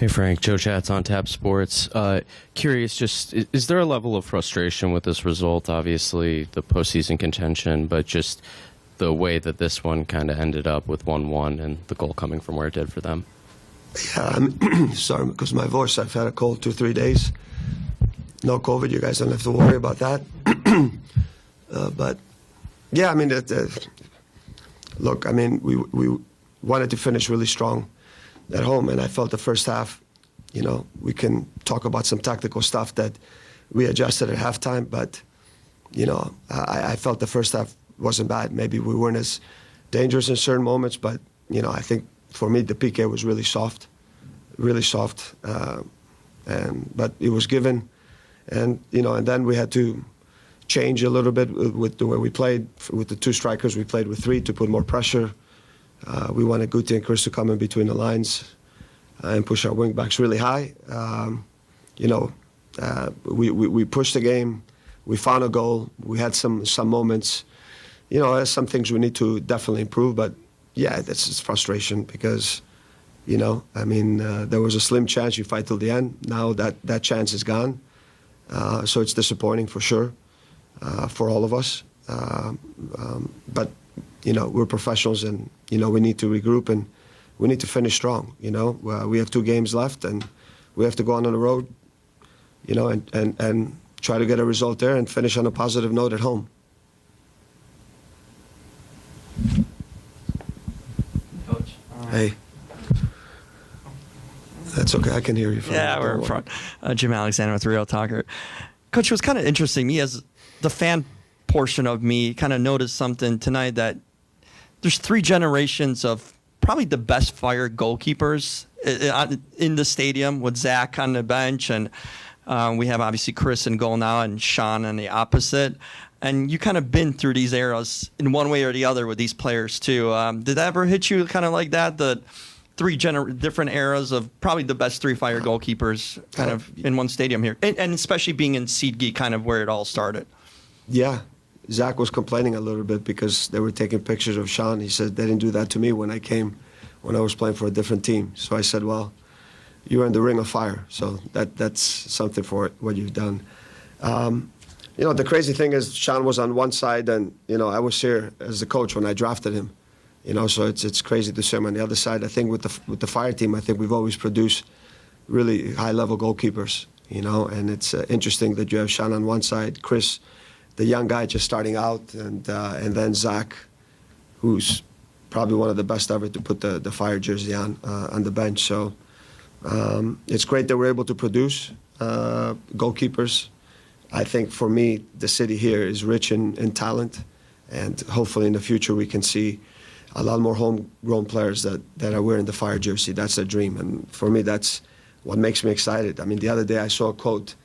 Hey Frank, Joe Chats on Tap Sports. Curious, just is there a level of frustration with this result? Obviously, the postseason contention, but just the way that this one kind of ended up with 1-1 and the goal coming from where it did for them. Yeah, I'm sorry because my voice. I've had a cold 2-3 days. No COVID. You guys don't have to worry about that. But yeah, I mean, look, I mean, we wanted to finish really strong at home, and I felt the first half, you know, we can talk about some tactical stuff that we adjusted at halftime, but, you know, I felt the first half wasn't bad. Maybe we weren't as dangerous in certain moments, but, you know, I think for me the PK was really soft, but it was given, and, you know, and then we had to change a little bit with the way we played. With the two strikers, we played with three to put more pressure. We wanted Guti and Chris to come in between the lines and push our wing backs really high. You know, we pushed the game. We found a goal. We had some moments. You know, there's some things we need to definitely improve. But yeah, this is frustration because, you know, I mean, there was a slim chance you fight till the end. Now that chance is gone. So it's disappointing for sure for all of us. But you know, we're professionals, and you know, we need to regroup and we need to finish strong. You know, we have 2 games left, and we have to go on the road. You know, and try to get a result there and finish on a positive note at home. Coach. Hey. That's okay. I can hear you. Yeah, we're in front. Jim Alexander with Real Talker. Coach, it was kind of interesting. Me as the fan portion of me kind of noticed something tonight, that there's 3 generations of probably the best Fire goalkeepers in the stadium, with Zach on the bench, and we have obviously Chris in goal now and Sean on the opposite. And you kind of been through these eras in one way or the other with these players too. Did that ever hit you kind of like that? The 3 different eras of probably the best 3 Fire goalkeepers kind of in one stadium here, and especially being in Siedge, kind of where it all started. Yeah. Zach was complaining a little bit because they were taking pictures of Sean. He said they didn't do that to me when I was playing for a different team. So I said, well, you're in the ring of fire, so that's something for what you've done. You know, the crazy thing is Sean was on one side, and, you know, I was here as the coach when I drafted him. You know, so it's crazy to see him on the other side. I think with the Fire team, I think we've always produced really high-level goalkeepers, you know, and it's interesting that you have Sean on one side, Chris, the young guy just starting out, and then Zach, who's probably one of the best ever to put the Fire jersey on the bench. So it's great that we're able to produce goalkeepers. I think for me, the city here is rich in talent, and hopefully in the future we can see a lot more homegrown players that are wearing the Fire jersey. That's a dream, and for me, that's what makes me excited. I mean, the other day I saw a quote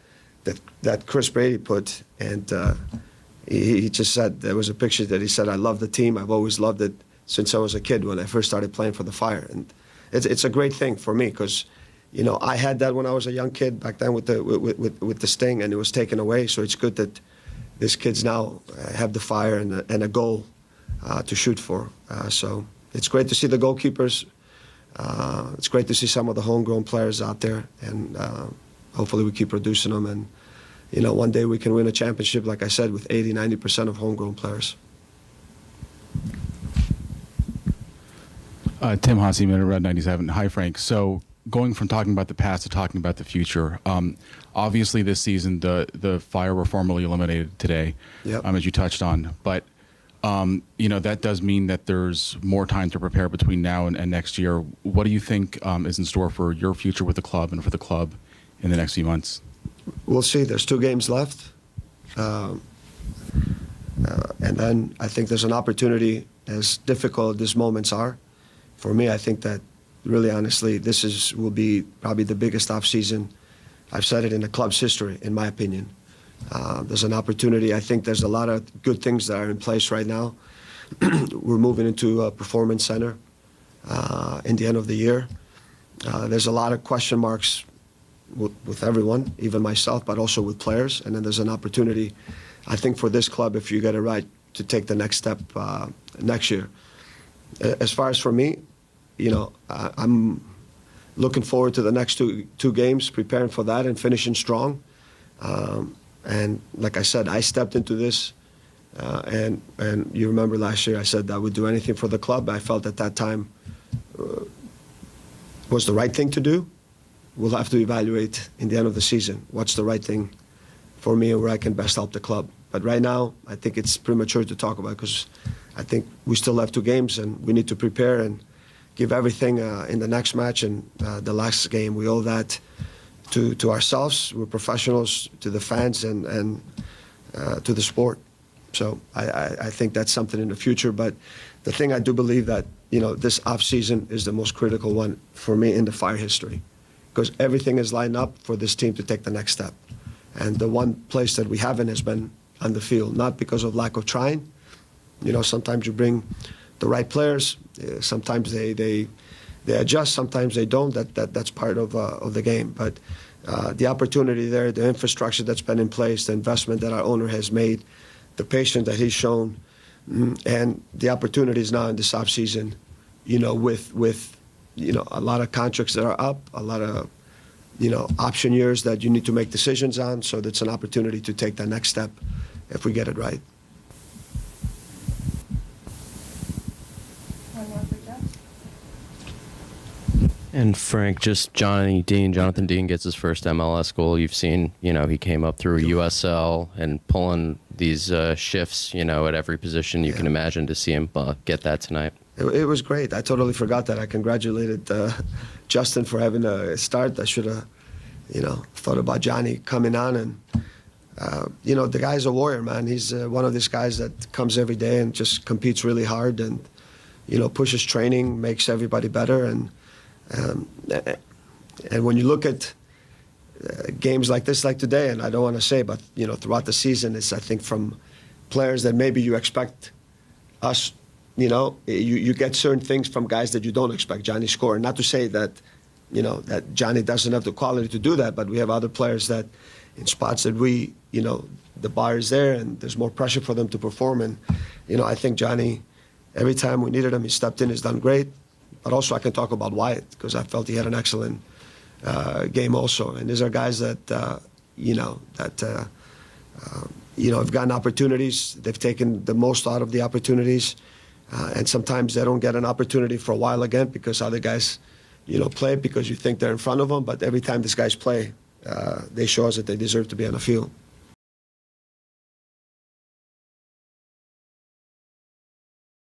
that Chris Brady put, and he just said, there was a picture that he said, I love the team. I've always loved it since I was a kid when I first started playing for the Fire. And it's a great thing for me because, you know, I had that when I was a young kid back then with the Sting, and it was taken away. So it's good that these kids now have the Fire and a goal to shoot for. So it's great to see the goalkeepers. It's great to see some of the homegrown players out there, and hopefully we keep producing them, and, you know, one day we can win a championship, like I said, with 80-90% of homegrown players. Tim Haase, Minute Red 97. Hi, Frank. So going from talking about the past to talking about the future, obviously this season the Fire were formally eliminated today, yep. As you touched on. But, you know, that does mean that there's more time to prepare between now and next year. What do you think is in store for your future with the club and for the club in the next few months? We'll see. There's 2 games left. And then I think there's an opportunity, as difficult as moments are. For me, I think that really honestly, will be probably the biggest offseason. I've said it in the club's history, in my opinion. There's an opportunity. I think there's a lot of good things that are in place right now. We're moving into a performance center in the end of the year. There's a lot of question marks with everyone, even myself, but also with players. And then there's an opportunity, I think, for this club, if you get it right, to take the next step next year. As far as for me, you know, looking forward to the next two games, preparing for that and finishing strong. And like I said, I stepped into this, and you remember last year I said I would do anything for the club. I felt at that time was the right thing to do. We'll have to evaluate in the end of the season what's the right thing for me and where I can best help the club. But right now, I think it's premature to talk about because I think we still have 2 games and we need to prepare and give everything in the next match and the last game. We owe that to ourselves. We're professionals, to the fans, and to the sport. So I think that's something in the future. But the thing I do believe that, this offseason is the most critical one for me in the Fire history because everything is lined up for this team to take the next step. And the one place that we haven't has been on the field, not because of lack of trying. Sometimes you bring the right players. Sometimes they adjust. Sometimes they don't. That's part of the game. But the opportunity there, the infrastructure that's been in place, the investment that our owner has made, the patience that he's shown, and the opportunities now in this offseason, with a lot of contracts that are up, a lot of option years that you need to make decisions on. So that's an opportunity to take that next step if we get it right. And Frank, just Jonathan Dean gets his first MLS goal. You've seen, he came up through USL and pulling these shifts, at every position you can imagine to see him get that tonight. It was great. I totally forgot that. I congratulated Justin for having a start. I should have, thought about Johnny coming on. And, the guy's a warrior, man. He's one of these guys that comes every day and just competes really hard and, pushes training, makes everybody better. And when you look at games like this, like today, and I don't want to say, but, throughout the season, it's, I think, from players that maybe you expect us, you get certain things from guys that you don't expect. Johnny scoring. Not to say that, that Johnny doesn't have the quality to do that, but we have other players that in spots that we, the bar is there and there's more pressure for them to perform. And, I think Johnny, every time we needed him, he stepped in, he's done great. But also I can talk about Wyatt because I felt he had an excellent game also. And these are guys that, have gotten opportunities. They've taken the most out of the opportunities. And sometimes they don't get an opportunity for a while again because other guys, play because you think they're in front of them. But every time these guys play, they show us that they deserve to be on the field.